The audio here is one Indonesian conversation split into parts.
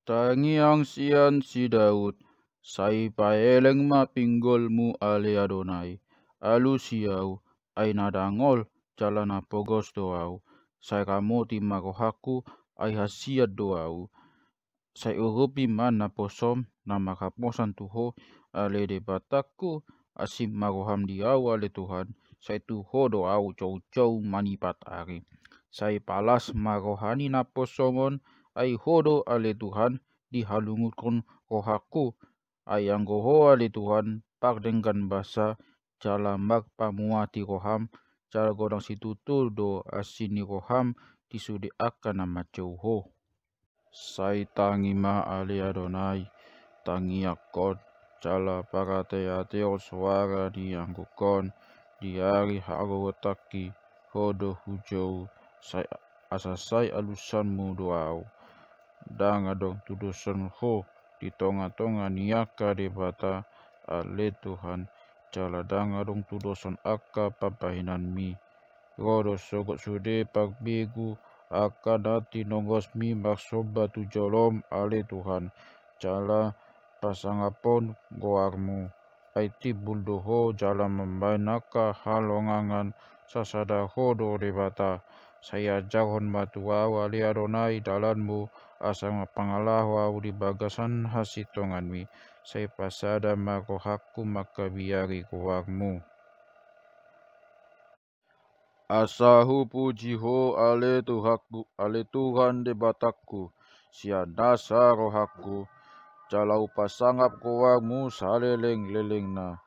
Tangiang sian si Daud, sai paeleng ma pinggolmu ale Adonai. Alu siau, ai nadangol jalana pogos doau. Sai kamoti makohaku, ai hasiat doau. Sai urupi mana posom, nama kaposan tuho, ale de bataku, asim maroham diau ale Tuhan. Sai tuho doau cau-cau manipat ari. Sai palas marohani na posomon, ai hodo ale Tuhan, dihalungutkan rohaku. Ayang goho ale Tuhan, pagdengkan basa, jalamak pamuati roham, jala godang situtul do asini roham, disudi akan nama jauho. Sai tangi ma ale Adonai, tangi akon, jala parate ateo suara di anggukon, di hari harotaki, hodo hujau, sai asasai alusanmu doau. Dang adong tudusan ho, di tonga-tonga niaka de bata, ale Tuhan, jala dang adong tudusan akka papahinan mi. Rodo sogot sude pagbegu, akan dati nongos mi maksoba tujolom ale Tuhan, jala pasangapon goarmu. Aiti buldoho jala membainaka halongangan sasada hodo debata. Saya jahon matuau ali Adonai dalanmu asang pangalahu di bagasan hasitonganmi. Saya pasada makohaku maka biari goarmu. Asahu puji ho ale Tuhanku, ale Tuhan de bataku, sia dasa rohaku, jalau pasangap koamu saleleng leleng na.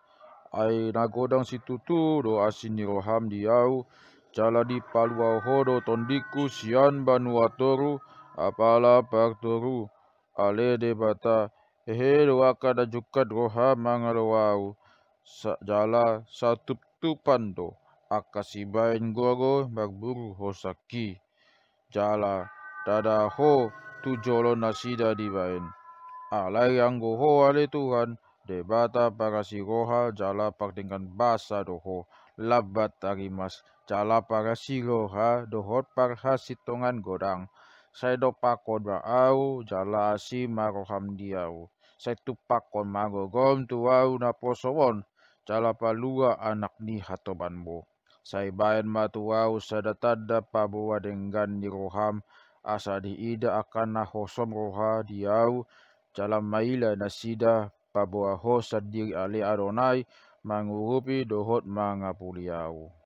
Ai nagodang situtu do asini roham diau, jala di paluau hodo tondiku sian banuatoru, apala partoru, ale de bata, hehe doaka da jukat roham mangalawau, jala satup tupando. Akasibain goro magburu hosaki, jala dada ho tujolo nasida dibain. Alai anggo ho ale Tuhan, debata para siroha jala dengan basa doho, labat tarimas jala para siroha dohot parhasitongan godang. Saya do pakon au jala asi maroham diau. Saya tu pakon magogom tuau na posowon, jala palua anak ni hatobanbo. Sai bayan matuau sadatada pabuwa dengan di roham, asa diida akan na hosom roha diau, jalan maila nasida pabuwa ho sadiri ale Adonai, mangurupi dohot mangapuliau.